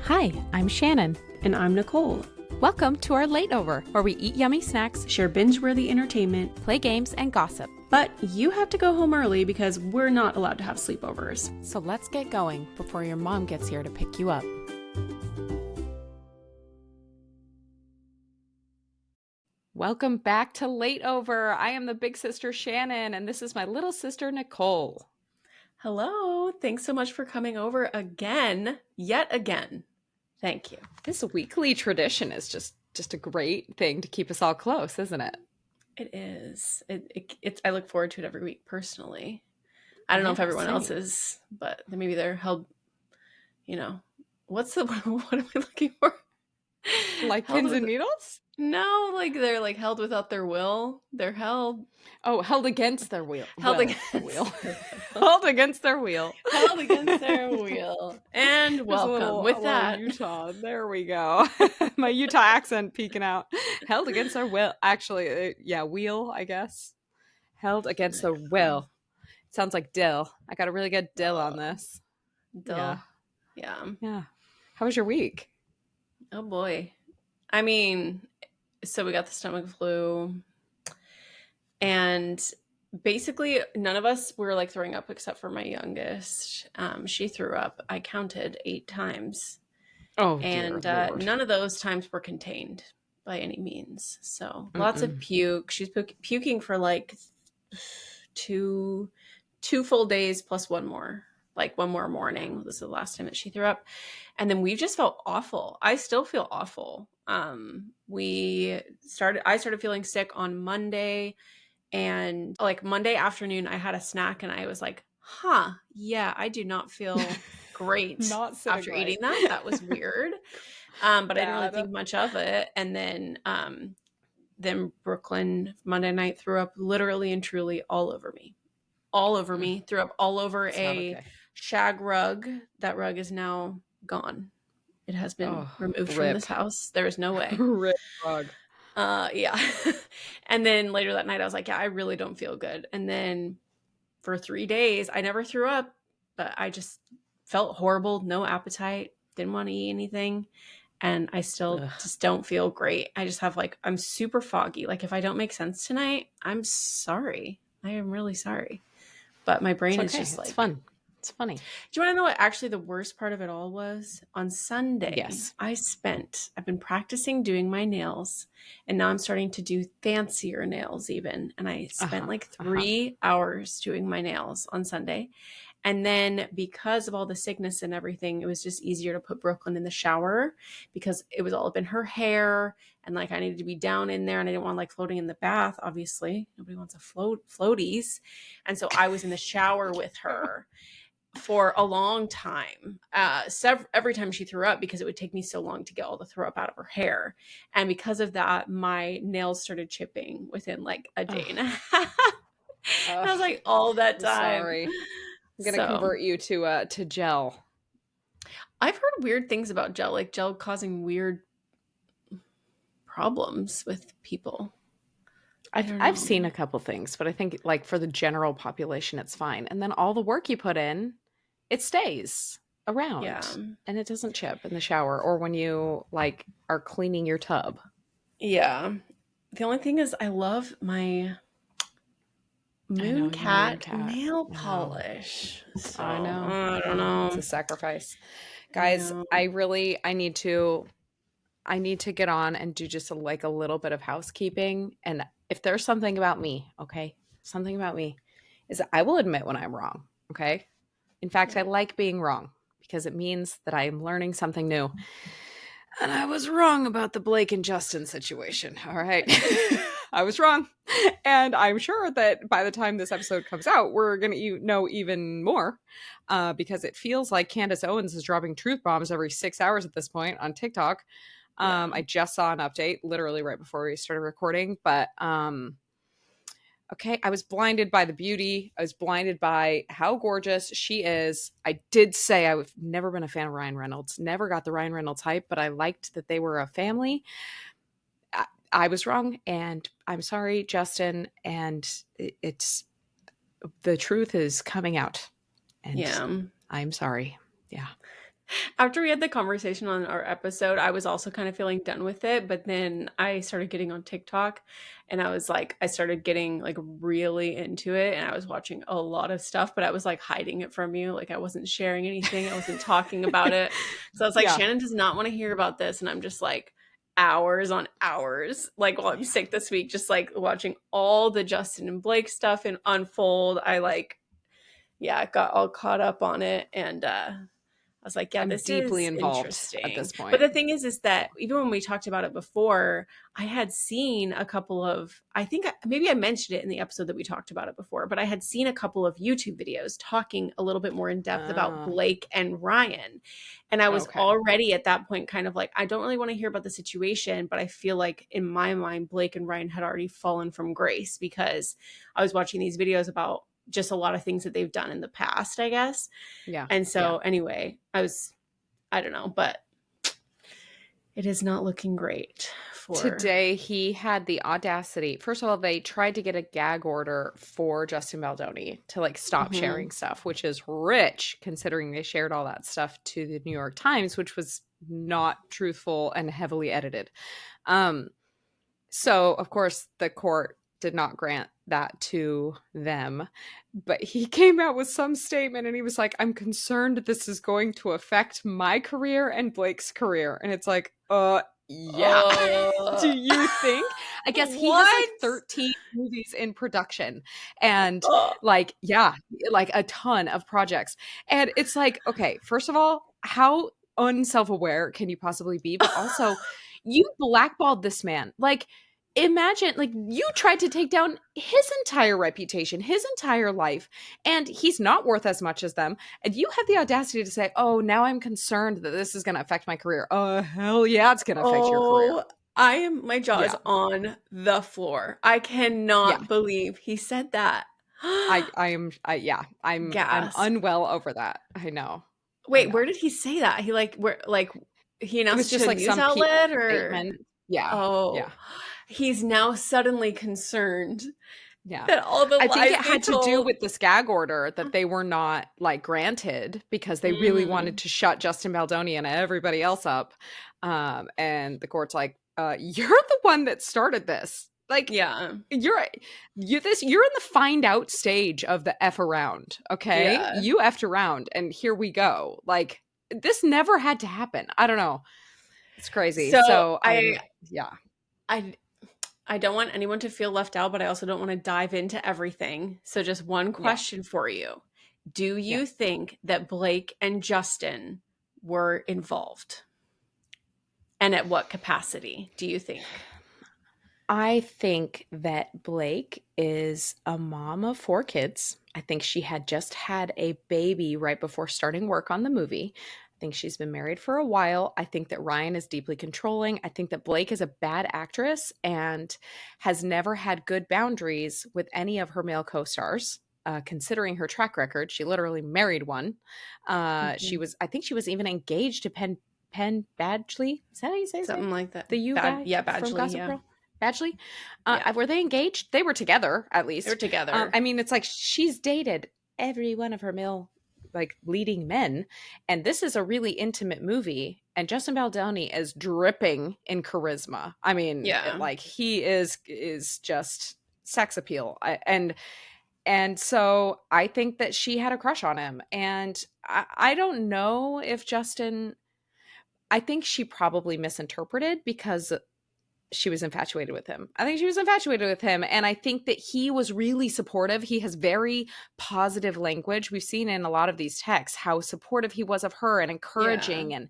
Hi, I'm Shannon. And I'm Nicole. Welcome to our Late Over, where we eat yummy snacks, Share binge-worthy entertainment, play games, and gossip. but you have to go home early because we're not allowed to have sleepovers. So let's get going before your mom gets here to pick you up. Welcome back to Late Over. I am the big sister Shannon, and this is my little sister Nicole. Hello. Thanks so much for coming over again. Yet again. Thank you. This weekly tradition is just a great thing to keep us all close, isn't it? It is. It's. I look forward to it every week personally. I don't know if everyone else is, but maybe they're held, what am I looking for? Like pins and needles? No, like they're like held without their will. They're held. Oh, held against their wheel. Held against Held against their wheel. Held against their wheel. And welcome. With that, Utah. There we go. My Utah accent peeking out. Held against their will. Actually, wheel, I guess. Held against their will. Sounds like dill. I got a really good dill on this. Dill. Yeah. How was your week? Oh boy. I mean, so we got the stomach flu, and basically none of us were like throwing up except for my youngest. She threw up. I counted 8 times. Oh, and dear Lord. None of those times were contained by any means. So lots of puke. She's puking for like two full days plus one more morning. This is the last time that she threw up. And then we just felt awful. I still feel awful. I started feeling sick on Monday, and like Monday afternoon I had a snack and I was like, I do not feel great after eating that. That was weird. But I didn't really think much of it. And then Brooklyn Monday night threw up literally and truly all over me. Threw up all over shag rug. That rug is now gone. It has been removed from this house. There is no way. Rip rug. Yeah. And then later that night I was like, I really don't feel good. And then for 3 days I never threw up, but I just felt horrible, no appetite, didn't want to eat anything. And I still just don't feel great. I just have I'm super foggy. Like if I don't make sense tonight, I'm sorry. I am really sorry. But my brain is just it's fun. It's funny. Do you want to know what actually the worst part of it all was? On Sunday, yes. I've been practicing doing my nails, and now I'm starting to do fancier nails even. And I spent 3 hours doing my nails on Sunday. And then because of all the sickness and everything, it was just easier to put Brooklyn in the shower because it was all up in her hair. And I needed to be down in there, and I didn't want floating in the bath. Obviously, nobody wants floaties. And so I was in the shower with her for a long time, every time she threw up, because it would take me so long to get all the throw up out of her hair. And because of that, my nails started chipping within a day and a half. And I was all that time. Sorry. I'm going to convert you to gel. I've heard weird things about gel, gel causing weird problems with people. I've seen a couple things, but I think for the general population, it's fine. And then all the work you put in, it stays around and it doesn't chip in the shower or when you are cleaning your tub. Yeah. The only thing is I love my Mooncat nail polish. So, I know. I don't know. It's a sacrifice. Guys, I need to get on and do just a little bit of housekeeping. And if there's something about me, is I will admit when I'm wrong. Okay. In fact, I like being wrong because it means that I am learning something new. And I was wrong about the Blake and Justin situation. All right. I was wrong. And I'm sure that by the time this episode comes out, we're going to know even more because it feels like Candace Owens is dropping truth bombs every 6 hours at this point on TikTok. I just saw an update literally right before we started recording, but okay, I was blinded by the beauty. I was blinded by how gorgeous she is. I did say I've never been a fan of Ryan Reynolds, never got the Ryan Reynolds hype, but I liked that they were a family. I was wrong, and I'm sorry, Justin, and it's the truth is coming out. And I'm sorry. Yeah. After we had the conversation on our episode, I was also kind of feeling done with it, but then I started getting on TikTok and I was like, I started getting like really into it and I was watching a lot of stuff, but I was like hiding it from you. Like I wasn't sharing anything, I wasn't talking about it. So I was like, Yeah. Shannon does not want to hear about this. And I'm just like hours on hours, like while I'm sick this week, just like watching all the Justin and Blake stuff and unfold. I like, yeah, got all caught up on it and I was like, yeah, I'm this deeply is involved at interesting. this But point. the thing is that even when we talked about it before, I had seen a couple of, I think maybe I mentioned it in the episode that we talked about it before, but I had seen a couple of YouTube videos talking a little bit more in depth about Oh, Blake and Ryan. And I was okay. already at that point kind of like, I don't really want to hear about the situation, but I feel like in my mind, Blake and Ryan had already fallen from grace because I was watching these videos about just a lot of things that they've done in the past, I guess. Yeah. And Yeah. so anyway, I don't know, but it is not looking great for Today, he had the audacity. First of all, they tried to get a gag order for Justin Baldoni to like stop Mhm. sharing stuff, which is rich considering they shared all that stuff to the New York Times, which was not truthful and heavily edited. Um, so of course the court did not grant that to them, but he came out with some statement and he was like, I'm concerned this is going to affect my career and Blake's career. And it's like, yeah. Do Uh, you think? I guess he has like what? 13 movies in production and Uh, like, yeah, like a ton of projects. And it's like, okay, first of all, how unself-aware can you possibly be? But also, you blackballed this man. Like, imagine, like, you tried to take down his entire reputation, his entire life, and he's not worth as much as them. And you have the audacity to say, oh, now I'm concerned that this is going to affect my career. Hell yeah, it's going to affect your career. oh, my jaw is Yeah. on the floor. I Yeah. cannot believe he said that. I'm Gasp. unwell over that. I know. I Wait, know. where did he say that? He like where like he It announced was it to just a like news some PR outlet or statement. Yeah. oh, Yeah. he's now suddenly concerned Yeah. that all the I think lies it they had to do told. with this gag order that they were not like granted because they really wanted Mm, to shut Justin Baldoni and everybody else up. And the court's like, you're the one that started this. Like yeah. you're you're in the find out stage of the F around, okay? Yeah. You effed around and here we go. Like this never had to happen. I don't know. It's crazy. So So I I'm yeah. I I don't want anyone to feel left out, but I also don't want to dive into everything. So just one Yeah. question for you. Do Yeah. you think that Blake and Justin were involved? And at what capacity do you think? I think that Blake is a mom of 4 kids. I think she had just had a baby right before starting work on the movie. I think she's been married for a while. I think that Ryan is deeply controlling. I think that Blake is a bad actress and has never had good boundaries with any of her male co stars. Considering her track record, she literally married one. Mhm. I think she was even engaged to Penn Badgley. Is that how you say his name? Something like that. The you guy from Badgley, Gossip yeah. Girl? Badgley? Yeah. Were they engaged? They were together, at They were least. together. I mean, it's like she's dated every one of her male, like, leading men, and this is a really intimate movie. And Justin Baldoni is dripping in charisma. I mean, Yeah. like he is just sex appeal. And so I think that she had a crush on him, and I don't know if Justin. I think she probably misinterpreted because she was infatuated with him. I think she was infatuated with him. And I think that he was really supportive. He has very positive language. We've seen in a lot of these texts how supportive he was of her and Yeah. encouraging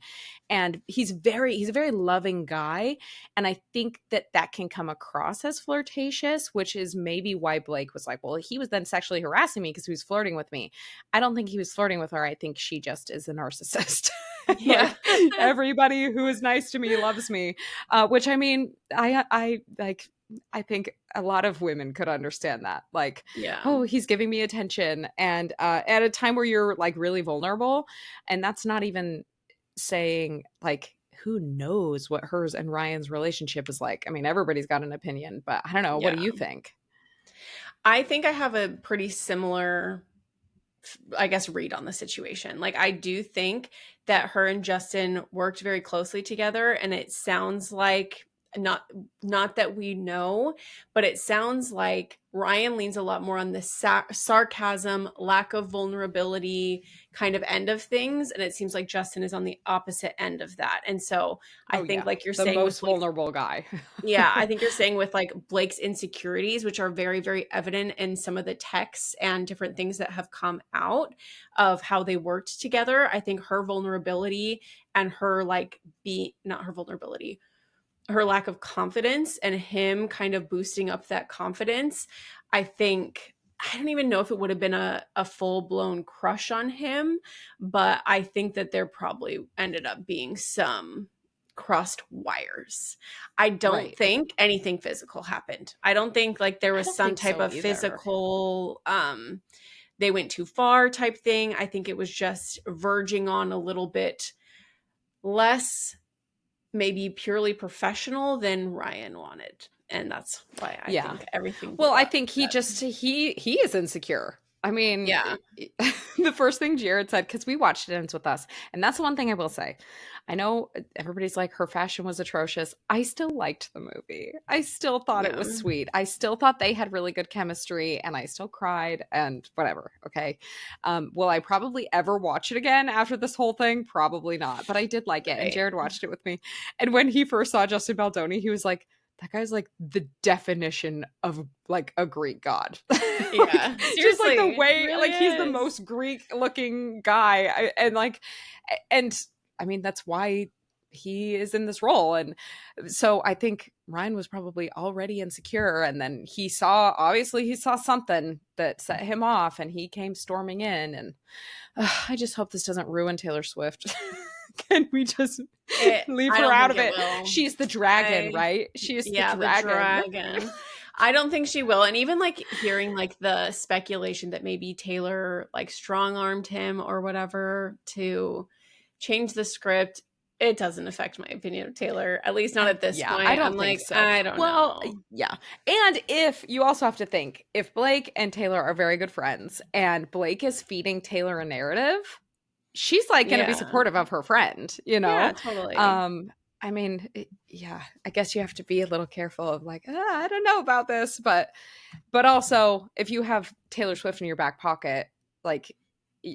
and he's a very loving guy. And I think that that can come across as flirtatious, which is maybe why Blake was like, well, he was then sexually harassing me because he was flirting with me. I don't think he was flirting with her. I think she just is a narcissist. Yeah. Like everybody who is nice to me loves me, which I mean, I like. I think a lot of women could understand that. Like, Yeah. oh, he's giving me attention, and at a time where you're like really vulnerable, and that's not even saying like who knows what hers and Ryan's relationship is like. I mean, everybody's got an opinion, but I don't know. What Yeah. do you think? I think I have a pretty similar, I guess, read on the situation. Like, I do think that her and Justin worked very closely together, and it sounds like not that we know, but it sounds like Ryan leans a lot more on the sarcasm, lack of vulnerability kind of end of things, and it seems like Justin is on the opposite end of that. And so I think, like you're the saying, most with Blake's, vulnerable guy. yeah, I think you're saying with like Blake's insecurities, which are very, very evident in some of the texts and different things that have come out of how they worked together. I think her vulnerability and her like not her vulnerability, her lack of confidence and him kind of boosting up that confidence. I think, I don't even know if it would have been a full-blown crush on him, but I think that there probably ended up being some crossed wires. I don't think anything physical happened. I don't think like there was some type of physical they went too far type thing. I think it was just verging on a little bit less maybe purely professional than Ryan wanted. And that's why I think everything. Well, I think he is insecure. I mean, the first thing Jared said, because we watched It Ends With Us, and that's the one thing I will say. I know everybody's like, her fashion was atrocious. I still liked the movie. I still thought it was sweet. I still thought they had really good chemistry, and I still cried and whatever. Okay. Will I probably ever watch it again after this whole thing? Probably not. But I did like it, and Jared watched it with me. And when he first saw Justin Baldoni, he was like, that guy's like the definition of like a Greek god. Yeah, just like the way, really, like he's the most Greek looking guy, and I mean that's why he is in this role. And so I think Ryan was probably already insecure, and then he saw something that set him off, and he came storming in. And I just hope this doesn't ruin Taylor Swift. Can we just leave her out of it? She's the dragon, right? She's the dragon. I don't think she will. And even like hearing like the speculation that maybe Taylor like strong-armed him or whatever to change the script, it doesn't affect my opinion of Taylor, at least not at this point. I don't think so. I don't know. Yeah. And if you also have to think, if Blake and Taylor are very good friends and Blake is feeding Taylor a narrative, she's like going to be supportive of her friend, you know? Yeah, totally. I mean, I guess you have to be a little careful of like, I don't know about this, but also if you have Taylor Swift in your back pocket, like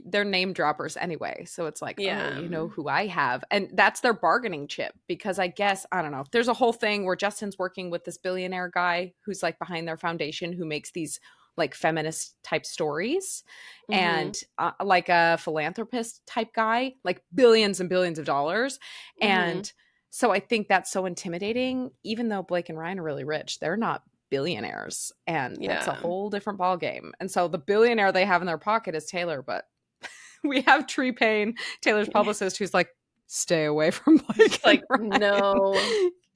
they're name droppers anyway. So it's like, oh, you know who I have. And that's their bargaining chip, because I guess, I don't know, there's a whole thing where Justin's working with this billionaire guy who's like behind their foundation, who makes these like feminist type stories, and like a philanthropist type guy, like billions and billions of dollars. And so I think that's so intimidating, even though Blake and Ryan are really rich, they're not billionaires, and that's a whole different ball game. And so the billionaire they have in their pocket is Taylor, but we have Tree Payne, Taylor's publicist, who's like, stay away from Blake. Like, no,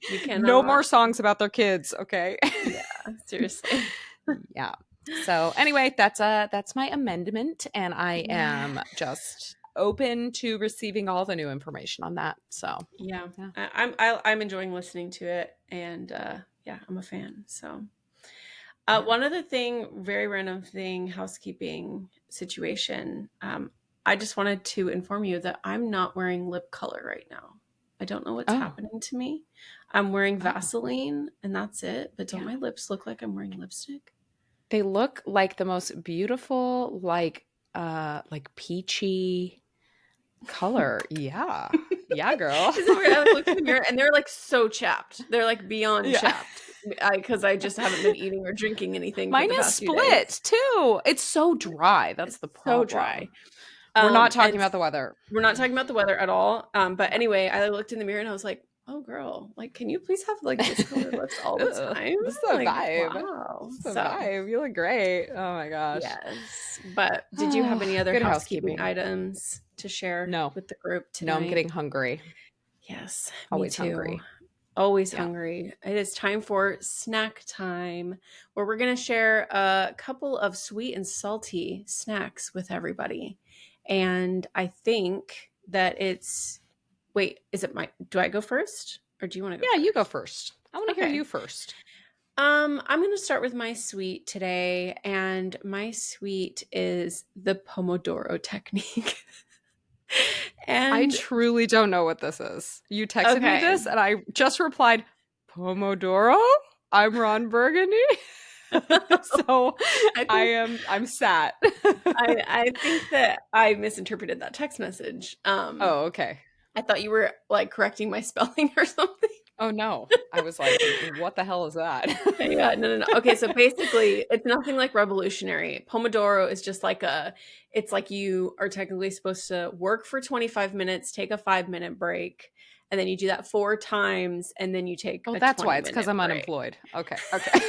you cannot. No more songs about their kids, okay? Yeah, seriously. Yeah. So anyway, that's my amendment, and I am just open to receiving all the new information on that. So I'm enjoying listening to it, and I'm a fan. So one other thing, very random thing, housekeeping situation. I just wanted to inform you that I'm not wearing lip color right now. I don't know what's happening to me. I'm wearing Vaseline, and that's it. But don't my lips look like I'm wearing lipstick? They look like the most beautiful, like peachy color. Yeah. Yeah, girl. I looked in the mirror and they're like so chapped. They're like beyond chapped. Because I just haven't been eating or drinking anything. Mine is split too. It's so dry. That's the problem. So dry. We're not talking about the weather. We're not talking about the weather at all. But anyway, I looked in the mirror and I was like, oh girl, like, can you please have like this color lips all the time? This is a vibe. Wow. This is a vibe. You look great. Oh my gosh. Yes. But did you have any other housekeeping items to share with the group tonight? No, I'm getting hungry. Yes. Always hungry. Always hungry. It is time for snack time, where we're going to share a couple of sweet and salty snacks with everybody. And I think that it's... Wait, do I go first, or do you want to go first? You go first. I want to hear you first. I'm going to start with my sweet today, and my sweet is the Pomodoro technique. I And truly don't know what this is. You texted me okay. this, and I just replied, Pomodoro? I'm Ron Burgundy. So I think I'm sat. I think that I misinterpreted that text message. Oh, okay. I thought you were like correcting my spelling or something. Oh no. I was like, what the hell is that? Yeah, no. Okay, so basically, it's nothing like revolutionary. Pomodoro is just like it's like you are technically supposed to work for 25 minutes, take a 5-minute break, and then you do that 4 times, and then you take Oh, a that's why. 20 It's because minute I'm break. unemployed. Okay. Okay.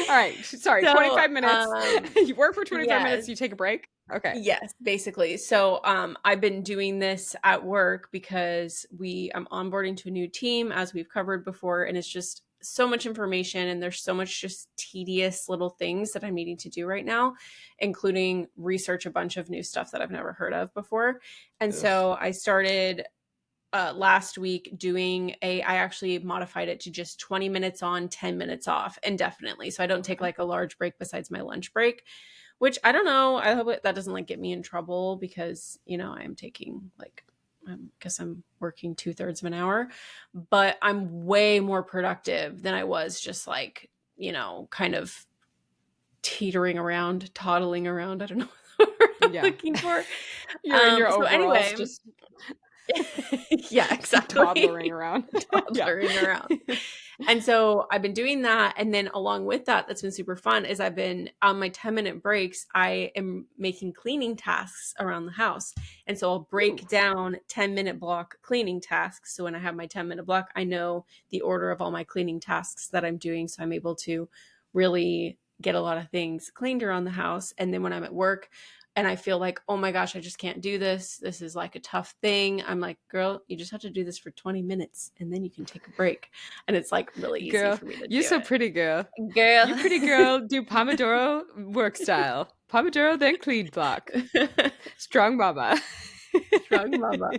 All right. Sorry. So, 25 minutes. You work for 25 yes. minutes. You take a break. Okay. Yes, basically. So I've been doing this at work because I'm onboarding to a new team, as we've covered before, and it's just so much information, and there's so much just tedious little things that I'm needing to do right now, including research a bunch of new stuff that I've never heard of before. And Ugh. so I started last week I actually modified it to just 20 minutes on, 10 minutes off indefinitely. So I don't take like a large break besides my lunch break, which I don't know. I hope that doesn't like get me in trouble because, I'm taking like, I guess I'm working 2/3 of an hour, but I'm way more productive than I was just like, kind of teetering around, toddling around. I don't know what I'm Yeah. looking for. You're in your So overalls, anyway, just yeah, exactly. toddlering around. Toddlering around. And so I've been doing that. And then along with that, that's been super fun is I've been on my 10-minute breaks, I am making cleaning tasks around the house. And so I'll break Ooh. down 10-minute block cleaning tasks. So when I have my 10-minute block, I know the order of all my cleaning tasks that I'm doing. So I'm able to really get a lot of things cleaned around the house. And then when I'm at work, and I feel like, oh my gosh, I just can't do this. This is like a tough thing. I'm like, girl, you just have to do this for 20 minutes and then you can take a break. And it's like really easy Girl, for me to you're do so it. pretty, girl. Girl. You pretty girl do Pomodoro work style. Pomodoro, then clean block. Strong mama. Strong mama.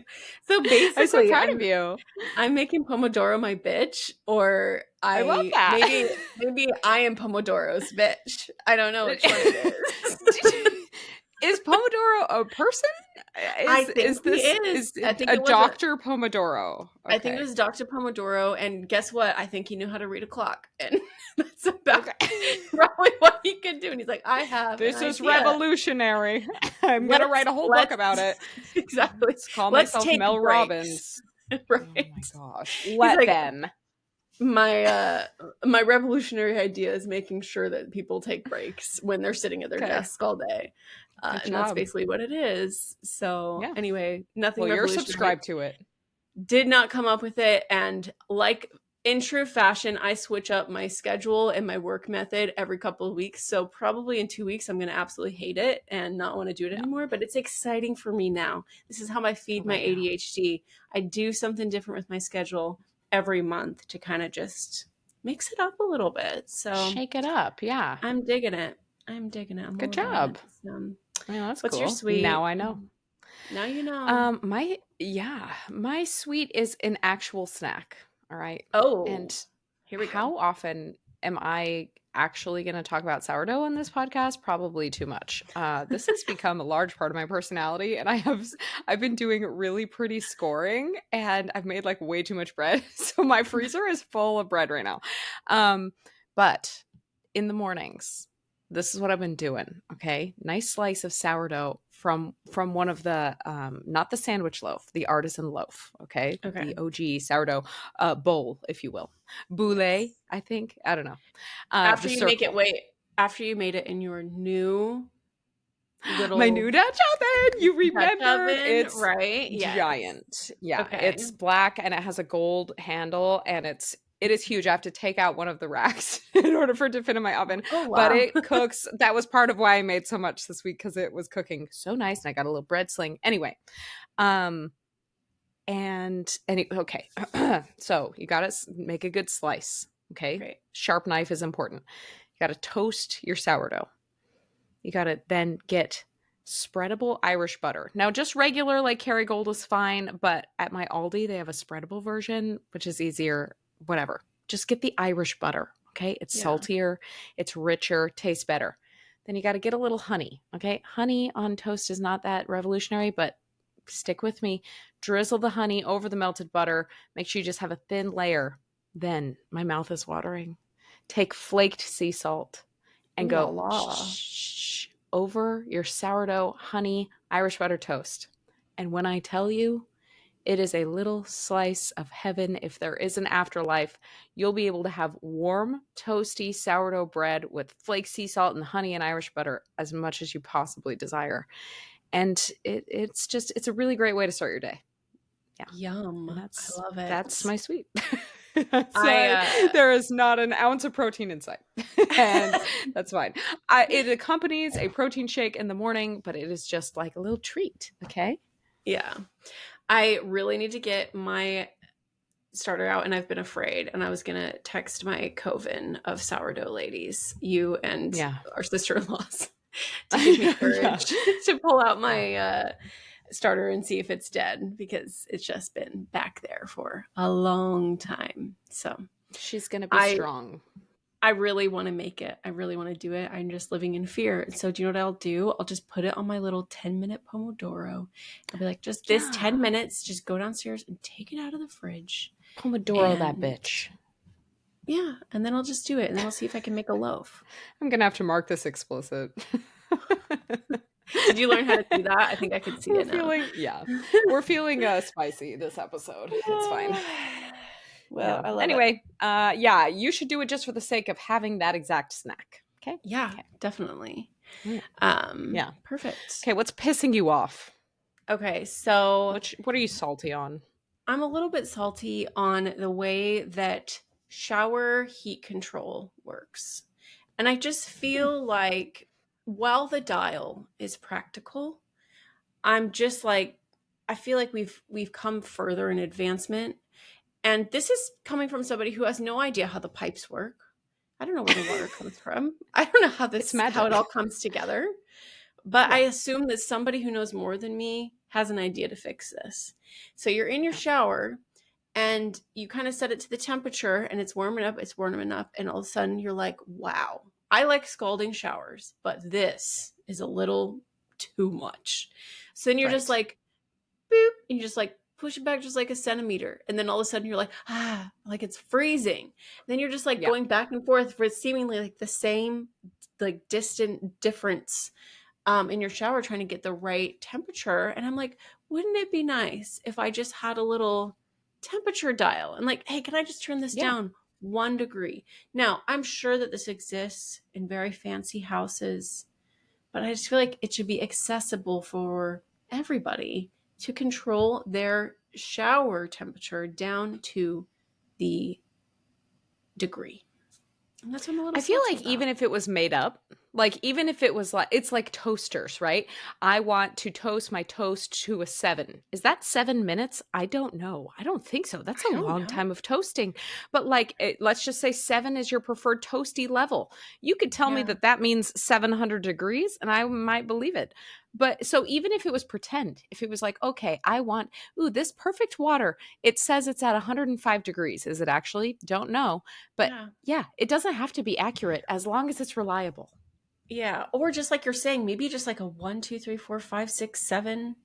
So I'm so basically, proud of you. I'm making Pomodoro my bitch, or I love that. maybe I am Pomodoro's bitch. I don't know which one it is. Is Pomodoro a person? I think he is. Is I it think a it was Dr. Pomodoro? I think it Okay. was Dr. Pomodoro, and guess what? I think he knew how to read a clock, and that's about probably what he could do. And he's like, I have This an is idea. revolutionary. I'm gonna write a whole book about it. Exactly. Let's call Let's myself take Mel breaks. Robbins. Right. Oh my gosh. He's Let like, them. my revolutionary idea is making sure that people take breaks when they're sitting at their desk all day. And that's basically what it is. So anyway, nothing well, you're revolutionary. subscribed to it. Did not come up with it. And like in true fashion, I switch up my schedule and my work method every couple of weeks. So probably in 2 weeks, I'm going to absolutely hate it and not want to do it anymore. But it's exciting for me now. This is how I feed my ADHD. I do something different with my schedule every month to kind of just mix it up a little bit. So shake it up. Yeah. I'm digging it. I'm good job. So, that's what's cool. your sweet? Now I know. Now you know. My sweet is an actual snack. All right. Oh, and here we go. How often am I actually going to talk about sourdough on this podcast? Probably too much. This has become a large part of my personality, and I've been doing really pretty scoring, and I've made like way too much bread, so my freezer is full of bread right now. But in the mornings, this is what I've been doing. Okay, nice slice of sourdough from one of the not the sandwich loaf, the artisan loaf. Okay, the OG sourdough bowl, if you will, boule. I think, I don't know. After you make it, after you made it in your new little my new Dutch oven, you remember it's right? Giant. Yeah, it's black and it has a gold handle, and it is huge. I have to take out one of the racks in order for it to fit in my oven. Oh, wow. But it cooks. That was part of why I made so much this week, because it was cooking so nice, and I got a little bread sling. Anyway, okay. So you got to make a good slice. Okay. Great. Sharp knife is important. You got to toast your sourdough. You got to then get spreadable Irish butter. Now, just regular like Kerrygold is fine, but at my Aldi, they have a spreadable version, which is easier. Whatever. Just get the Irish butter. Okay. It's saltier. It's richer. Tastes better. Then you got to get a little honey. Okay. Honey on toast is not that revolutionary, but stick with me. Drizzle the honey over the melted butter. Make sure you just have a thin layer. Then my mouth is watering. Take flaked sea salt and Ooh la go la. shh over your sourdough, honey, Irish butter toast. And when I tell you, it is a little slice of heaven. If there is an afterlife, you'll be able to have warm, toasty sourdough bread with flaked sea salt and honey and Irish butter as much as you possibly desire. And it's a really great way to start your day. Yeah. Yum. And I love it. that's my sweet. There is not an ounce of protein in sight. And that's fine. It accompanies a protein shake in the morning, but it is just like a little treat. Okay. Yeah. I really need to get my starter out, and I've been afraid. And I was going to text my coven of sourdough ladies, you and our sister-in-laws, to give me courage to pull out my starter and see if it's dead, because it's just been back there for a long time. So she's going to be strong. I really want to make it. I really want to do it. I'm just living in fear. So do you know what I'll do? I'll just put it on my little 10-minute Pomodoro. I'll be like, just this 10 minutes, just go downstairs and take it out of the fridge. Pomodoro that bitch. Yeah. And then I'll just do it. And then I'll see if I can make a loaf. I'm going to have to mark this explicit. Did you learn how to do that? I think I can see it now. We're feeling spicy this episode. It's fine. Well, I love anyway, you should do it just for the sake of having that exact snack. Okay? Yeah, okay. Definitely. Perfect. Okay, what's pissing you off? Okay, so what are you salty on? I'm a little bit salty on the way that shower heat control works. And I just feel like while the dial is practical, I'm just like, I feel like we've come further in advancement. And this is coming from somebody who has no idea how the pipes work. I don't know where the water comes from. I don't know how how it all comes together. But I assume that somebody who knows more than me has an idea to fix this. So you're in your shower and you kind of set it to the temperature and it's warming up, and all of a sudden you're like, wow, I like scalding showers, but this is a little too much. So then you're just like, boop, and you just like push it back just like a centimeter. And then all of a sudden you're like, like it's freezing. And then you're just like going back and forth for seemingly like the same, like distant difference in your shower, trying to get the right temperature. And I'm like, wouldn't it be nice if I just had a little temperature dial and like, hey, can I just turn this down 1 degree? Now, I'm sure that this exists in very fancy houses, but I just feel like it should be accessible for everybody to control their shower temperature down to the degree. And that's what I'm a little I feel like about. Even if it was made up, like even if it was like, it's like toasters, right? I want to toast my toast to a 7. Is that 7 minutes? I don't know. I don't think so. That's a long time of toasting. But like, let's just say 7 is your preferred toasty level. You could tell me that means 700 degrees and I might believe it. But so even if it was pretend, if it was like, okay, I want, this perfect water, it says it's at 105 degrees. Is it actually? Don't know. But it doesn't have to be accurate as long as it's reliable. Yeah. Or just like you're saying, maybe just like a 1, 2, 3, 4, 5, 6, 7,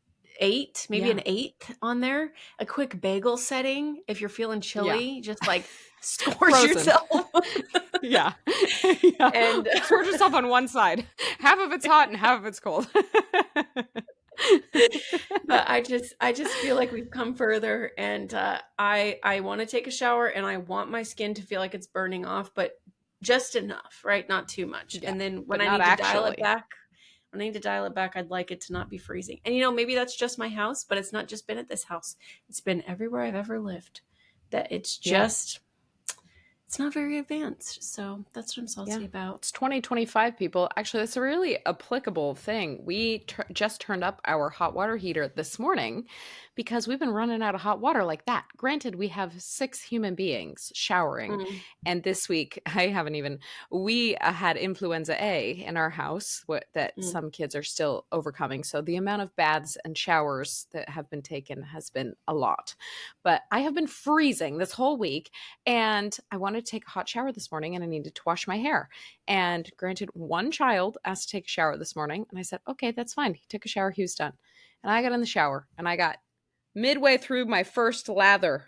8, maybe an 8th on there. A quick bagel setting. If you're feeling chilly, just like scorch yourself. And scorch yourself on one side. Half of it's hot and half of it's cold. But I just feel like we've come further, and I want to take a shower and I want my skin to feel like it's burning off, but just enough, right? Not too much. And then when I need to dial it back, I'd like it to not be freezing. And maybe that's just my house, but it's not just been at this house. It's been everywhere I've ever lived. That it's just it's not very advanced. So that's what I'm salty about. It's 2025, people. Actually, that's a really applicable thing. We just turned up our hot water heater this morning because we've been running out of hot water like that. Granted, we have 6 human beings showering. And this week, we had influenza A in our house that some kids are still overcoming. So the amount of baths and showers that have been taken has been a lot. But I have been freezing this whole week, and I wanted to take a hot shower this morning, and I needed to wash my hair. And granted, one child asked to take a shower this morning, and I said, okay, that's fine. He took a shower. He was done. And I got in the shower and I got midway through my first lather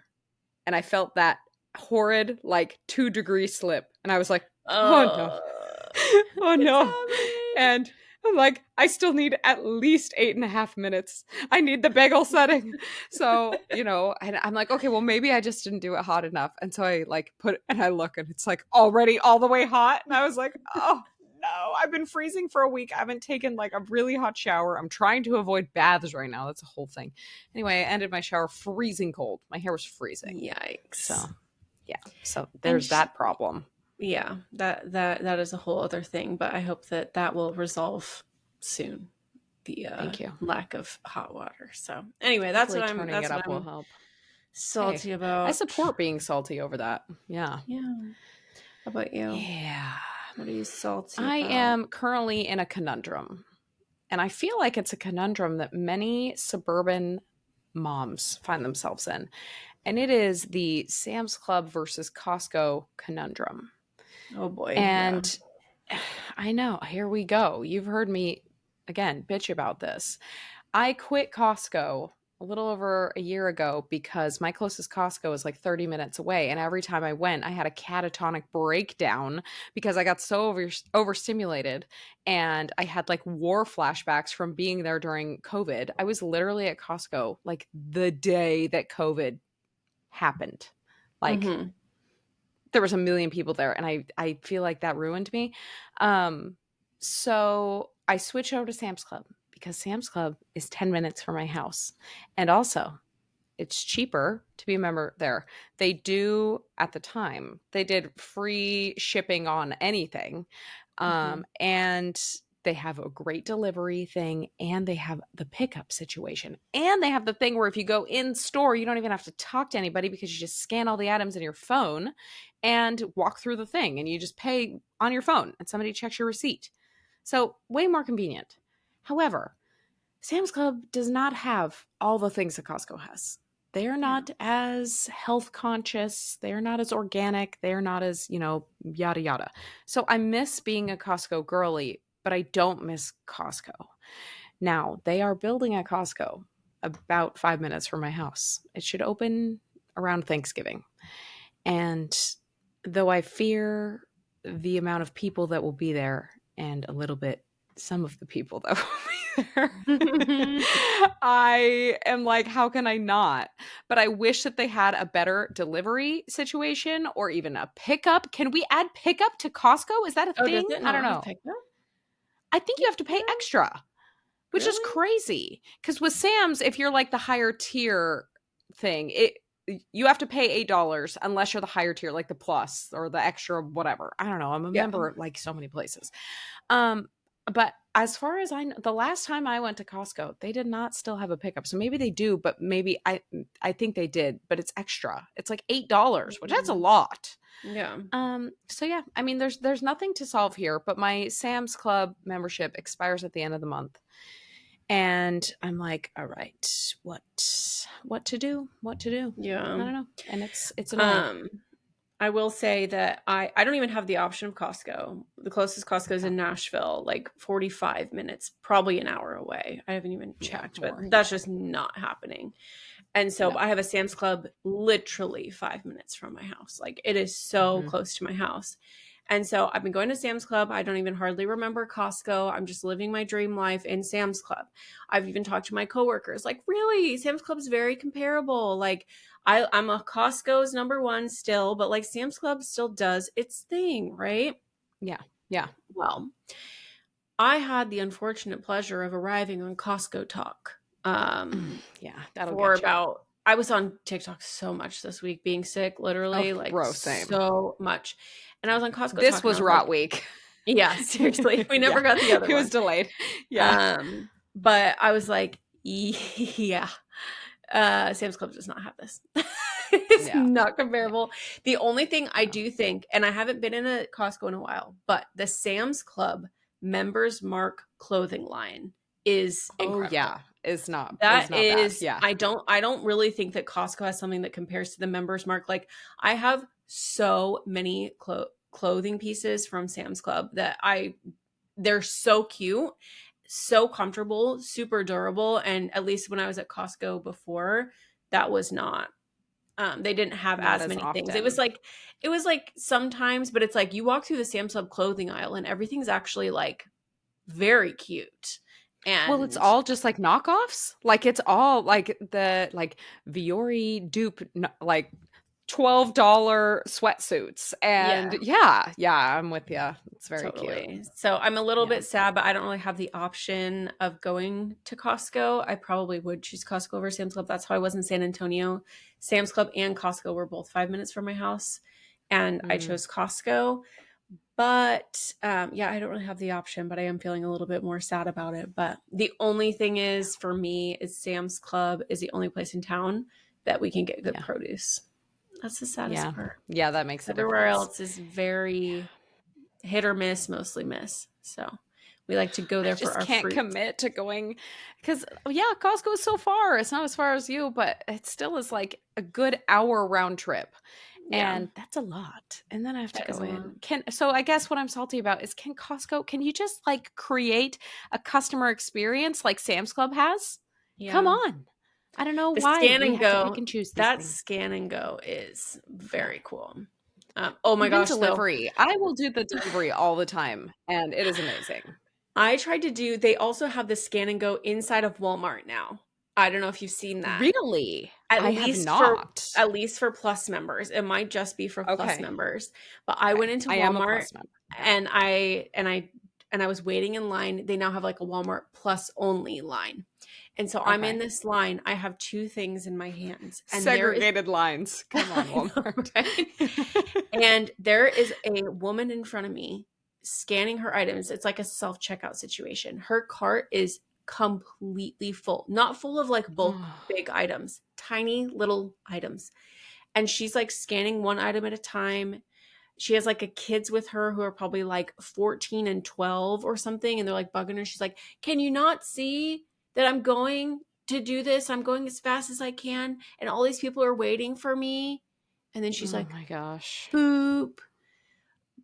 and I felt that horrid like 2-degree slip. And I was like, oh no. Oh it's no. happening. And I'm like, I still need at least 8.5 minutes. I need the bagel setting. So, and I'm like, okay, well, maybe I just didn't do it hot enough. And so I like I look and it's like already all the way hot. And I was like, oh no, I've been freezing for a week. I haven't taken like a really hot shower. I'm trying to avoid baths right now. That's a whole thing. Anyway, I ended my shower freezing cold. My hair was freezing. Yikes. So, yeah. So there's that problem. Yeah, that is a whole other thing, but I hope that will resolve soon. The Thank you. lack of hot water. So anyway, that's what I'm turning that's it what up I'm will help. salty about. I support being salty over that. Yeah. Yeah. How about you? Yeah. What are you salty I about? am currently in a conundrum. And I feel like it's a conundrum that many suburban moms find themselves in. And it is the Sam's Club versus Costco conundrum. Oh boy. And I know, here we go. You've heard me, again, bitch about this. I quit Costco a little over a year ago because my closest Costco is like 30 minutes away. And every time I went, I had a catatonic breakdown because I got so overstimulated and I had like war flashbacks from being there during COVID. I was literally at Costco like the day that COVID happened. Like, Mhm. there was a million people there and I feel like that ruined me. So I switched over to Sam's Club because Sam's Club is 10 minutes from my house. And also, it's cheaper to be a member there. They do, at the time, they did free shipping on anything. And they have a great delivery thing and they have the pickup situation. And they have the thing where if you go in store, you don't even have to talk to anybody because you just scan all the items in your phone and walk through the thing and you just pay on your phone and somebody checks your receipt. So way more convenient. However, Sam's Club does not have all the things that Costco has. They are not as health conscious. They are not as organic. They are not as, yada, yada. So I miss being a Costco girly, but I don't miss Costco. Now, they are building a Costco about 5 minutes from my house. It should open around Thanksgiving. And though I fear the amount of people that will be there and a little bit some of the people that will be there, I am like, how can I not? But I wish that they had a better delivery situation or even a pickup. Can we add pickup to Costco? Is that a thing? Does it I don't not know. have pickup? I think you have to pay extra, which is crazy. Because with Sam's, if you're like the higher tier thing, you have to pay $8 unless you're the higher tier, like the plus or the extra whatever. I don't know. I'm a member at like so many places. But as far as I know, the last time I went to Costco, they did not still have a pickup. So maybe they do, but maybe I think they did, but it's extra. It's like $8, which that's a lot. Yeah. So yeah, I mean, there's nothing to solve here, but my Sam's Club membership expires at the end of the month. And I'm like, all right, what to do? Yeah. I don't know. And it's annoying. I will say that I don't even have the option of Costco. The closest Costco is in Nashville, like 45 minutes, probably an hour away. I haven't even checked, but that's just not happening. And so I have a Sam's Club literally 5 minutes from my house. Like it is so close to my house. And so I've been going to Sam's Club. I don't even hardly remember Costco. I'm just living my dream life in Sam's Club. I've even talked to my coworkers, like, really, Sam's Club is very comparable. Like, I'm a Costco's number one still, but like Sam's Club still does its thing, right? Yeah. Yeah. Well, I had the unfortunate pleasure of arriving on Costco Talk. Yeah, that'll for get you. about. I was on TikTok so much this week, being sick, literally, like same. so much. And I was on Costco. This was rot week. Yeah, seriously, we never got the other one. It was delayed. Yeah. But I was like, yeah, Sam's Club does not have this. It's not comparable. The only thing I do think, and I haven't been in a Costco in a while, but the Sam's Club Members Mark clothing line is incredible. Oh yeah, it's not. That is. Yeah. I don't really think that Costco has something that compares to the Members Mark. Like I have so many clothing pieces from Sam's Club that they're so cute. so comfortable, super durable. And at least when I was at Costco before, that was not, they didn't have Not as as many things. often. It was like sometimes, but it's like you walk through the Sam's Club clothing aisle and everything's actually like very cute. Well, it's And all just like knockoffs. Like it's all like the like Viore dupe like $12 sweatsuits. And yeah, yeah, I'm with you. It's very cute. totally. So I'm a little Yeah. bit sad, but I don't really have the option of going to Costco. I probably would choose Costco over Sam's Club. That's how I was in San Antonio. Sam's Club and Costco were both 5 minutes from my house, and I Mm, chose Costco. But yeah, I don't really have the option, but I am feeling a little bit more sad about it. But the only thing is for me is Sam's Club is the only place in town that we can get good yeah. produce. That's the saddest Yeah. part. Yeah, that makes a Everywhere difference. else is very hit or miss, mostly miss. So we like to go I there for just our can't fruit. commit to going because yeah, Costco is so far. It's not as far as you, but it still is like a good hour round trip. Yeah, And that's a lot. And then I have to that is go a lot. in. So I guess what I'm salty about is can you just like create a customer experience like Sam's Club has? Come Yeah. on. I don't know The why scan we and have to pick go, and choose these that things. scan and go is Yeah. very cool. Oh my Even gosh, though. delivery. I will do the delivery all the time and it is amazing. I tried to do, they also have the scan and go inside of Walmart now. I don't know if you've seen that. Really? At I have least for not. at least for Plus members. It might just be for Plus Okay. members. But I Okay. went into I am a Walmart plus member. Yeah. and I was waiting in line. They now have like a Walmart Plus only line. And so I'm in Okay. this line. I have two things in my hands. And there is Segregated lines. Come on, I know, Walmart. right? And there is a woman in front of me scanning her items. It's like a self checkout situation. Her cart is completely full, not full of like bulk big items, tiny little items. And she's like scanning one item at a time. She has like a kids with her who are probably like 14 and 12 or something. And they're like bugging her. She's like, can you not see that I'm going to do this? I'm going as fast as I can. And all these people are waiting for me. And then she's Oh like, my gosh. boop,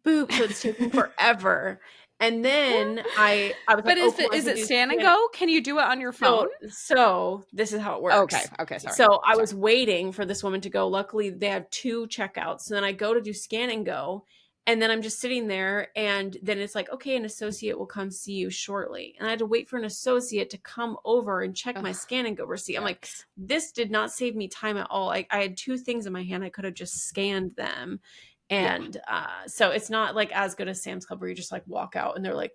boop. So it's taking forever. And then I was like, But oh, cool. I is can it do stand and scan. go? Can you do it on your phone? So this is how it Okay. works. Okay. Sorry. So I Sorry. was waiting for this woman to go. Luckily, they had two checkouts. So then I go to do scan and go. And then I'm just sitting there. And then it's like, okay, an associate will come see you shortly. And I had to wait for an associate to come over and check my Ugh, scan and go receipt. I'm like, yikes. this did not save me time at all. I had two things in my hand. I could have just scanned them. Yeah. And so it's not like as good as Sam's Club where you just like walk out and they're like,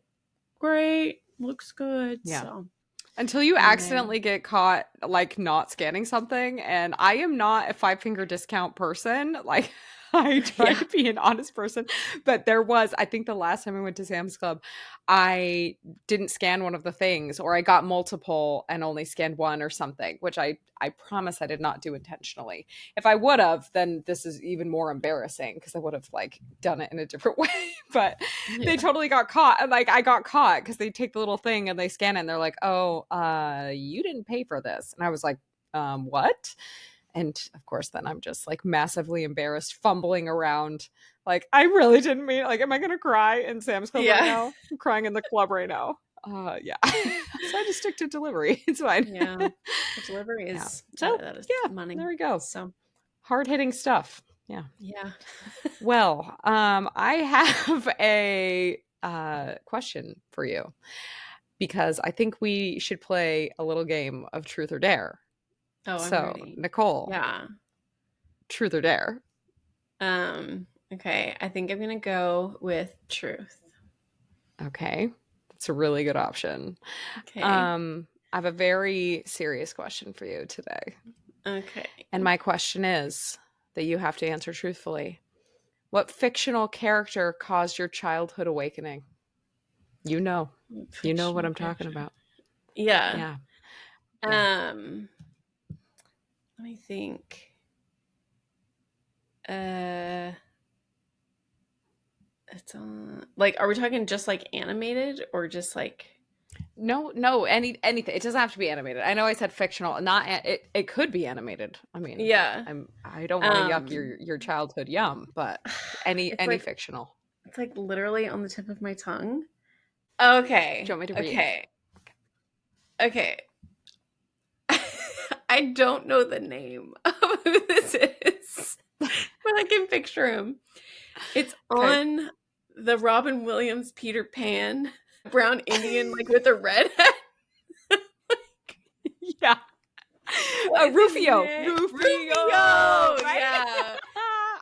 great, looks good. Yeah. So Until you anyway. accidentally get caught like not scanning something. And I am not a 5 finger discount person. Like I try Yeah. to be an honest person. But I think the last time I went to Sam's Club, I didn't scan one of the things, or I got multiple and only scanned one or something, which I promise I did not do intentionally. If I would have, then this is even more embarrassing because I would have like done it in a different way. But they Yeah. totally got caught. And like I got caught because they take the little thing and they scan it and they're like, oh, you didn't pay for this. And I was like, what? And of course, then I'm just like massively embarrassed, fumbling around. Like, I really didn't mean, like, am I going to cry in Sam's Club right Yeah. now? I'm crying in the club right now. Yeah. So I just stick to delivery. It's fine. Yeah. The delivery Yeah. is So, that is yeah, money. there we go. So Hard hitting stuff. Yeah. yeah. Well, I have a question for you because I think we should play a little game of truth or dare. Oh, I'm So, ready. Nicole, Yeah. truth or dare? Okay. I think I'm gonna go with truth. Okay. That's a really good option. Okay. I have a very serious question for you today. Okay. And my question is that you have to answer truthfully. What fictional character caused your childhood awakening? You know. You know what Fictional I'm talking character. about. Yeah. Yeah. Yeah. Let me think. Uh it's like, are we talking just like animated or just like No, anything. It doesn't have to be animated. I know I said fictional, not it could be animated. I mean, yeah. I don't want to yuck your childhood yum, but any It's like fictional. it's like literally on the tip of my tongue. Okay. Do you want me to read? Okay. Okay. I don't know the name of who this is, but I can picture him. It's Okay. on the Robin Williams Peter Pan, brown Indian, like with a red head. Yeah. What is his Rufio. name? Rufio. Right? Yeah.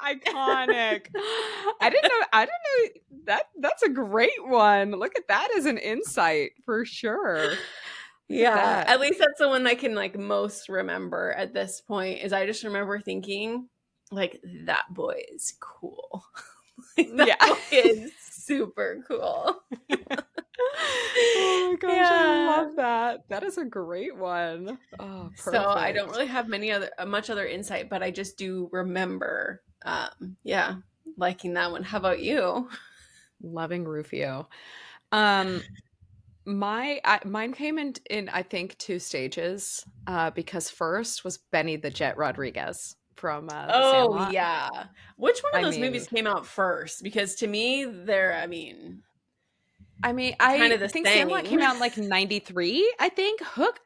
Iconic. I didn't know that's a great one. Look at that as an insight for sure. Yeah, That. at least that's the one I can like most remember at this point. Is I just remember thinking, like, that boy is cool. Like, that Yeah. boy is super cool. Oh my gosh, I love that. That is a great one. Oh, So I don't perfect. really have much other insight, but I just do remember, yeah, liking that one. How about you? Loving Rufio. Mine came in I think two stages. Because first was Benny the Jet Rodriguez from The Oh Sandlot. yeah, which one of I those movies mean, came out first? Because to me, they're, kind I of the think Sandlot came same. out in like 93. I think Hook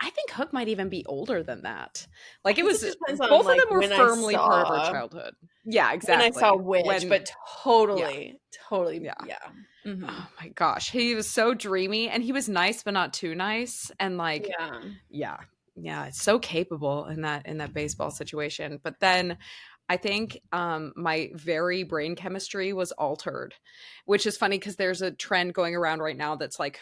might even be older than that. I Like it guess it was depends on both of like them were firmly part of our childhood. Yeah, when I saw exactly. which, When but yeah, totally, yeah. yeah. Hmm. Oh my gosh, he was so dreamy and he was nice but not too nice and like Yeah, yeah. Yeah, it's so capable in that baseball situation. But then I think my very brain chemistry was altered, which is funny because there's a trend going around right now that's like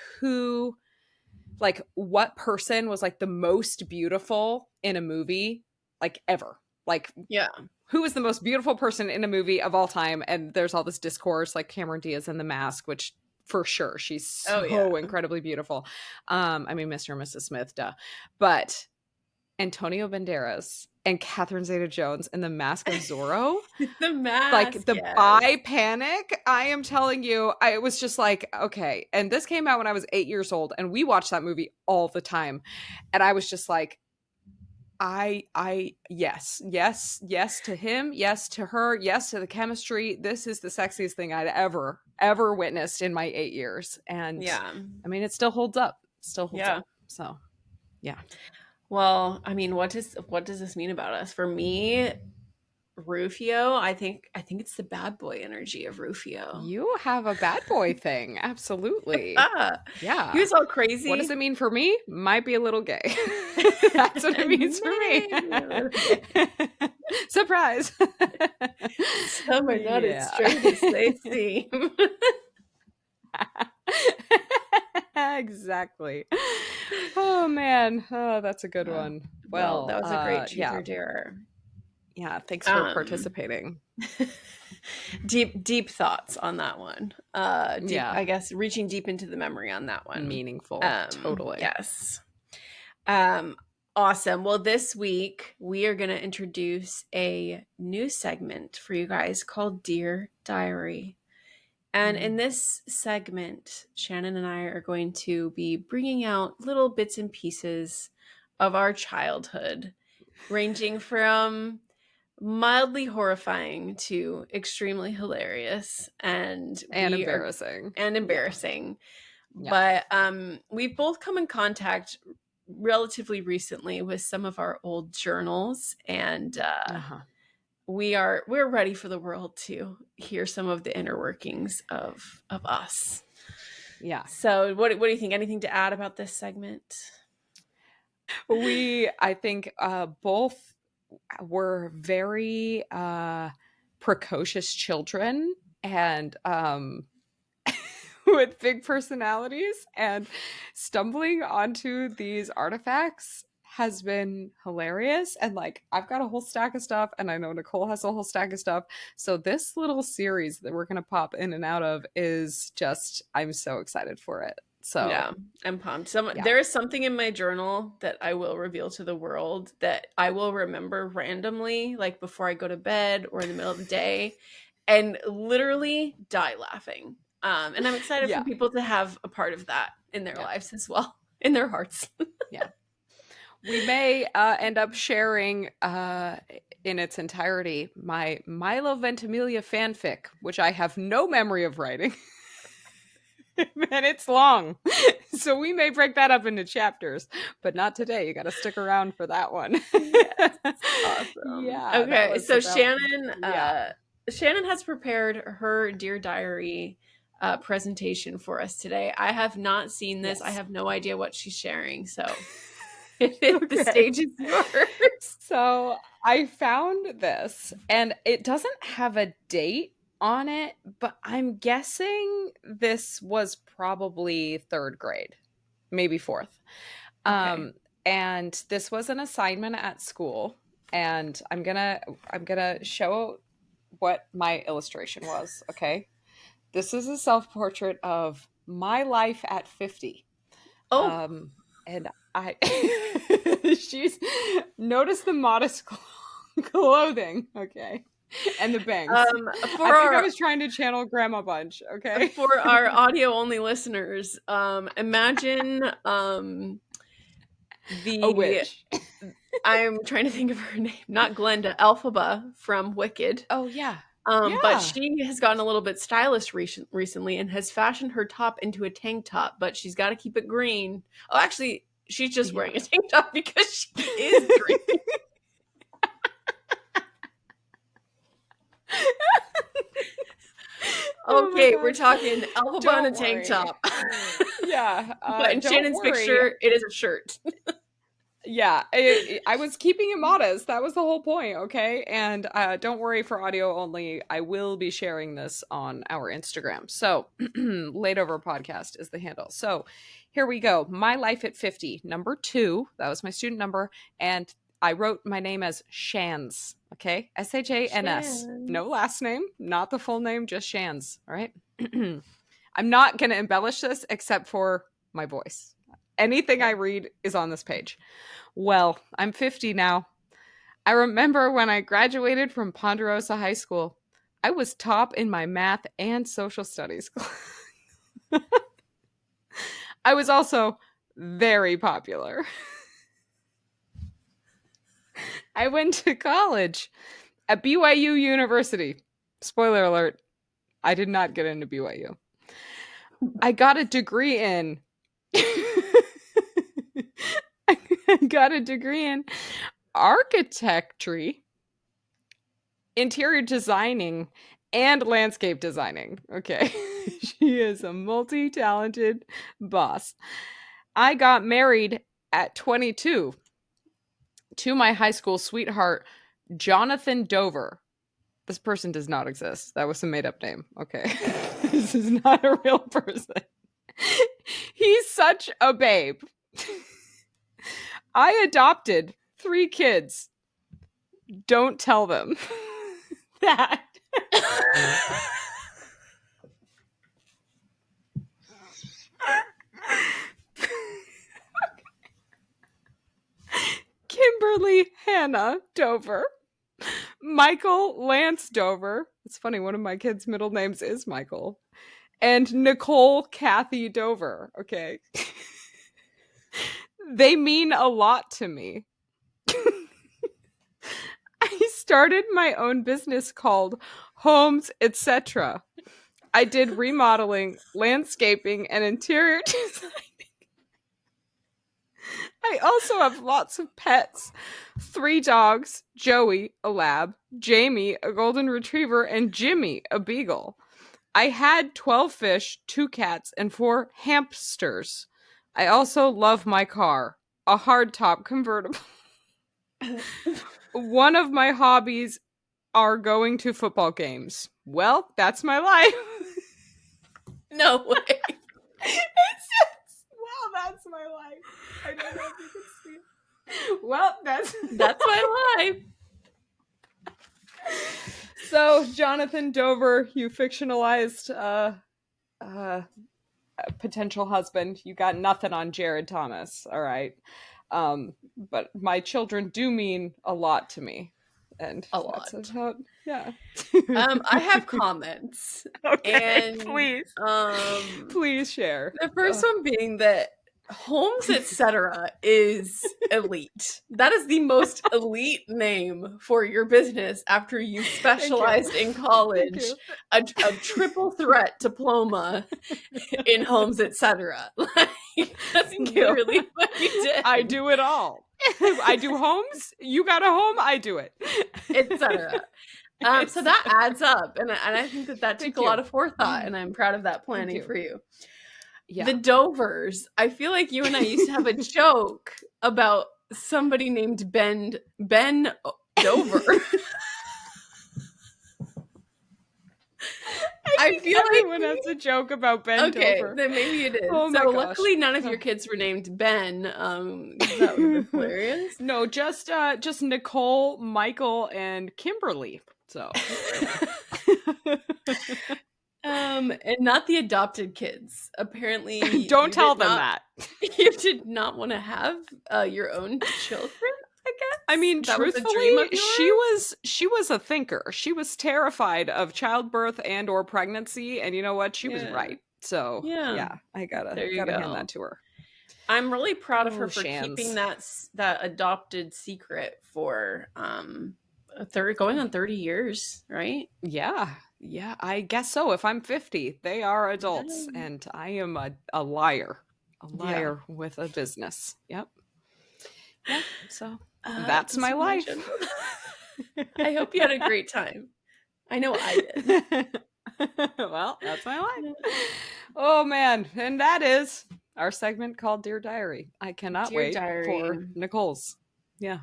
what person was like the most beautiful in a movie like ever? Like yeah. who is the most beautiful person in a movie of all time? And there's all this discourse like Cameron Diaz in The Mask, which for sure she's Oh yeah. so incredibly beautiful. I mean, Mr. and Mrs. Smith, duh. But Antonio Banderas and Catherine Zeta-Jones in The Mask of Zorro, The Mask, like the yes. bi panic, I am telling you, I was just like, okay. And this came out when I was 8 years old, and we watched that movie all the time. And I was just like, yes to him, yes to her, yes to the chemistry. This is the sexiest thing I'd ever witnessed in my 8 years. And Yeah, I mean, it still holds up. Still holds yeah. up. So yeah. Well, I mean, what does this mean about us? For me, Rufio, I think it's the bad boy energy of Rufio. You have a bad boy thing. Absolutely. Ah, he Yeah. was all What does crazy. it mean for me? Might be a little gay. That's what it means for Maybe a little bit. me. Surprise. Some are not as Yeah. straight as they seem. Exactly. Oh man. Oh, that's a good Uh, one. well, Well, that was a great truth yeah. or dare. Yeah, thanks for Um, participating. deep thoughts on that one. Deep, Yeah. I guess, reaching deep into the memory on that one. Meaningful. Totally. Yes. Um, awesome. Well, this week we are going to introduce a new segment for you guys called Dear Diary. And in this segment, Shannon and I are going to be bringing out little bits and pieces of our childhood, ranging from mildly horrifying to extremely hilarious and And embarrassing. embarrassing. Yeah. But we've both come in contact relatively recently with some of our old journals, and Uh-huh. we're ready for the world to hear some of the inner workings of us. Yeah. So what do you think? Anything to add about this segment? I think both were very precocious children and with big personalities, and stumbling onto these artifacts has been hilarious. And like, I've got a whole stack of stuff, and I know Nicole has a whole stack of stuff. So this little series that we're going to pop in and out of is just, I'm so excited for it. So yeah, I'm pumped. yeah. There is something in my journal that I will reveal to the world that I will remember randomly, like before I go to bed or in the middle of the day, and literally die laughing. And I'm excited for Yeah. people to have a part of that in their Yeah. lives as well, in their hearts. Yeah. We may end up sharing in its entirety my Milo Ventimiglia fanfic, which I have no memory of writing. And it's long. So we may break that up into chapters, but not today. You got to stick around for that one. Yes. Awesome. Yeah. Okay, so about, Shannon has prepared her Dear Diary presentation for us today. I have not seen this. Yes. I have no idea what she's sharing. So the stage is yours. So I found this, and it doesn't have a date on it, but I'm guessing this was probably third grade, maybe fourth. Okay. And this was an assignment at school, and I'm gonna show what my illustration was. Okay, this is a self-portrait of my life at 50. Oh, And I she's notice the modest clothing, okay, and the bangs. I think I was trying to channel Grandma Bunch, okay. For our audio only listeners, imagine A witch. I'm trying to think of her name, not Glenda, Elphaba from Wicked. Oh yeah. But she has gotten a little bit stylish recently and has fashioned her top into a tank top, but she's got to keep it green. Oh, actually, she's just wearing a tank top because she is green. Okay, we're talking Elphaba in a tank top. Yeah. But in Shannon's picture, it is a shirt. Yeah, I was keeping it modest. That was the whole point, okay? And don't worry, for audio only, I will be sharing this on our Instagram. So, Lateover Podcast is the handle. So, here we go. My life at 50, number 2. That was my student number. And I wrote my name as Shans, okay? Shans. No last name, not the full name, just Shans, all right? I'm not going to embellish this except for my voice. Anything I read is on this page. Well, I'm 50 now. I remember when I graduated from Ponderosa High School, I was top in my math and social studies class. I was also very popular. I went to college at BYU University. Spoiler alert, I did not get into BYU. I got a degree in architecture, interior designing, and landscape designing. Okay. She is a multi-talented boss. I got married at 22 to my high school sweetheart, Jonathan Dover. This person does not exist. That was a made-up name. Okay. This is not a real person. He's such a babe. I adopted 3 kids. Don't tell them that. Kimberly Hannah Dover. Michael Lance Dover. It's funny, one of my kids' middle names is Michael. And Nicole Kathy Dover. Okay. They mean a lot to me. I started my own business called Homes Etc. I did remodeling, landscaping, and interior designing. I also have lots of pets. 3 dogs, Joey, a lab, Jamie, a golden retriever, and Jimmy, a beagle. I had 12 fish, 2 cats, and 4 hamsters. I also love my car, a hardtop convertible. One of my hobbies are going to football games. Well, that's my life. No way. It's just, well, that's my life. I don't know if you can see it. Well, that's my life. So, Jonathan Dover, you fictionalized a potential husband. You got nothing on Jared Thomas, all right? But my children do mean a lot to me. And a lot. Yeah. I have comments. Okay, and please. Please share. The first one being that Holmes, etc. is elite. That is the most elite name for your business after you specialized in college, a triple threat diploma in Holmes, etc. Like, that's literally what you did. I do it all. I do homes. You got a home. I do it, etc. So that adds up, and I think that took a lot of forethought, and I'm proud of that planning for you. Yeah. The Dovers. I feel like you and I used to have a joke about somebody named Ben Dover. I feel everyone has a joke about Ben Dover. Then maybe it is. Oh so luckily none of your kids were named Ben. That would have been hilarious. No, just Nicole, Michael, and Kimberly. So and not the adopted kids. Apparently don't tell them that. You did not want to have your own children, I guess. I mean, that truthfully, she was a thinker. She was terrified of childbirth and or pregnancy, and you know what? She was right. So yeah, I gotta hand that to her. I'm really proud of her for keeping that adopted secret for going on 30 years, right? Yeah, I guess so. If I'm 50, they are adults, and I am a liar with a business. Yep. So that's my life. I hope you had a great time. I know I did. Well, that's my life. Oh man, and that is our segment called Dear Diary. I cannot wait for Nicole's. Yeah.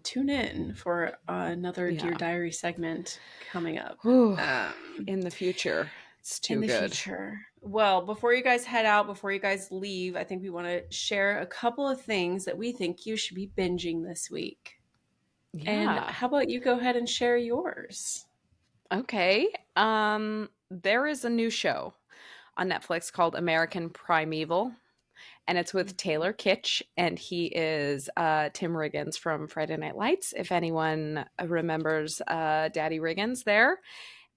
Tune in for another Dear Diary segment coming up in the future. It's too good. Future. Well, before you guys head out, before you guys leave, I think we want to share a couple of things that we think you should be binging this week. Yeah. And how about you go ahead and share yours? Okay. There is a new show on Netflix called American Primeval, and it's with Taylor Kitsch, and he is Tim Riggins from Friday Night Lights, if anyone remembers Daddy Riggins there.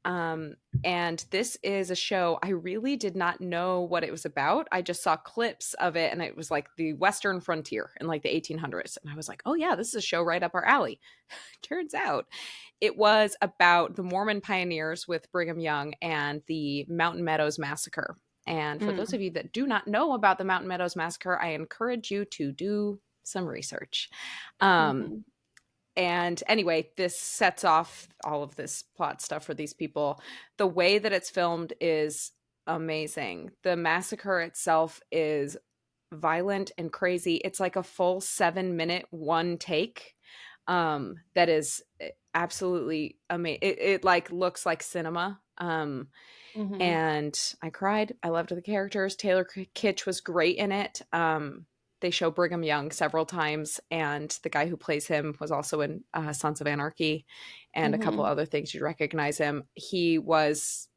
And this is a show I really did not know what it was about. I just saw clips of it, and it was like the Western frontier in like the 1800s. And I was like, oh yeah, this is a show right up our alley. Turns out it was about the Mormon pioneers with Brigham Young and the Mountain Meadows Massacre. And for those of you that do not know about the Mountain Meadows Massacre, I encourage you to do some research. And anyway, this sets off all of this plot stuff for these people. The way that it's filmed is amazing. The massacre itself is violent and crazy. It's like a full 7-minute one take that is absolutely amazing. It like looks like cinema. And I cried. I loved the characters. Taylor Kitsch was great in it. They show Brigham Young several times, and the guy who plays him was also in Sons of Anarchy and a couple other things. You'd recognize him. He was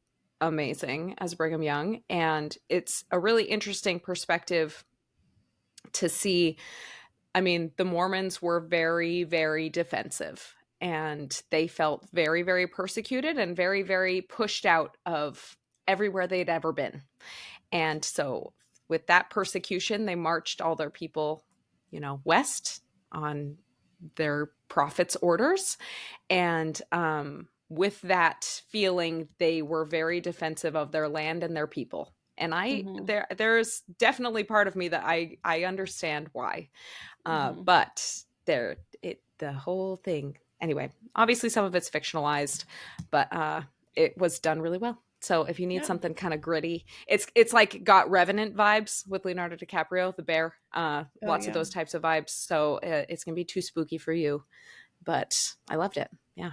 amazing as Brigham Young, and it's a really interesting perspective to see. I mean, the Mormons were very, very defensive, and they felt very, very persecuted and very, very pushed out of everywhere they'd ever been. And so with that persecution, they marched all their people, west on their prophet's orders. And with that feeling, they were very defensive of their land and their people. And there's definitely part of me that I understand why. But the whole thing, anyway, obviously some of it's fictionalized, but it was done really well. So if you need something kind of gritty, it's like got Revenant vibes with Leonardo DiCaprio, the bear, lots of those types of vibes. So it's going to be too spooky for you, but I loved it. Yeah.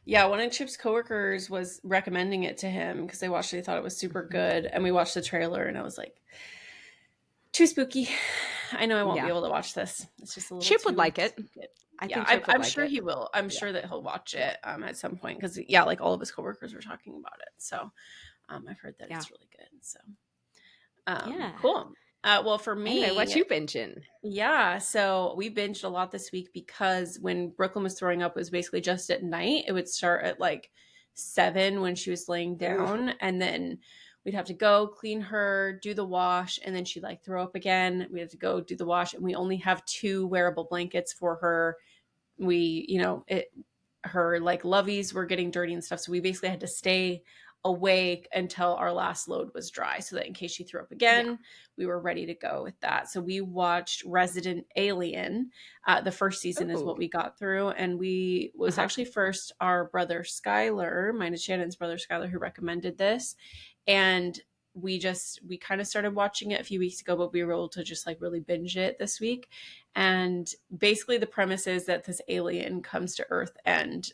Yeah. One of Chip's coworkers was recommending it to him because they watched it. They thought it was super good. And we watched the trailer and I was like, too spooky. I know I won't be able to watch this. It's just a little Chip would like it. I'm sure he will. I'm sure that he'll watch it at some point because like all of his coworkers were talking about it. So I've heard that it's really good. So cool. Well, for me, anyway, what you binging? Yeah, so we binged a lot this week because when Brooklyn was throwing up, it was basically just at night. It would start at like 7 when she was laying down, and then we'd have to go clean her, do the wash, and then she'd like throw up again. We had to go do the wash, and we only have 2 wearable blankets for her. Her like loveys were getting dirty and stuff. So we basically had to stay awake until our last load was dry so that in case she threw up again, we were ready to go with that. So we watched Resident Alien. The first season is what we got through. And we was actually first our brother Skylar, mine and Shannon's brother Skylar, who recommended this. And we kind of started watching it a few weeks ago, but we were able to just like really binge it this week. And basically the premise is that this alien comes to Earth and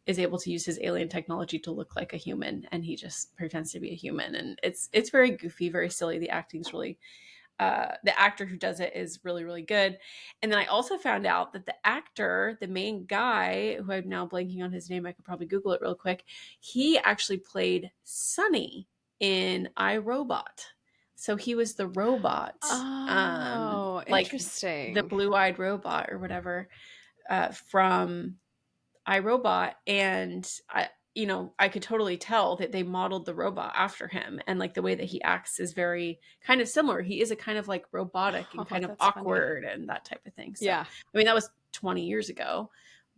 is able to use his alien technology to look like a human, and he just pretends to be a human. And it's very goofy, very silly. The acting's really the actor who does it is really, really good. And then I also found out that the actor, the main guy, who I'm now blanking on his name, I could probably Google it real quick, he actually played Sonny in iRobot. So he was the robot. Interesting. The blue-eyed robot or whatever from iRobot. And I could totally tell that they modeled the robot after him, and like the way that he acts is very kind of similar. He is a kind of like robotic and kind of awkward and that type of thing. So, yeah. I mean, that was 20 years ago,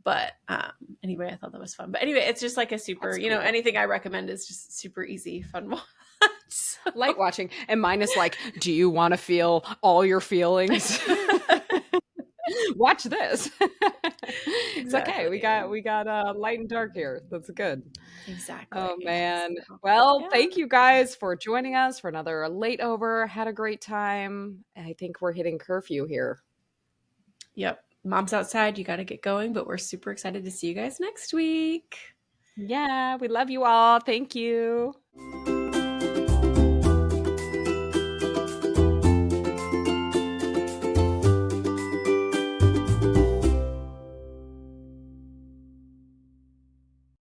but anyway, I thought that was fun. But anyway, it's just like a super, cool. Anything I recommend is just super easy, fun watch. Light watching. And mine is like, do you want to feel all your feelings? Watch this. It's okay. We got light and dark here. That's good. Exactly. Oh man. Well, thank you guys for joining us for another late over. Had a great time. I think we're hitting curfew here. Yep. Mom's outside. You got to get going, but we're super excited to see you guys next week. Yeah, we love you all. Thank you.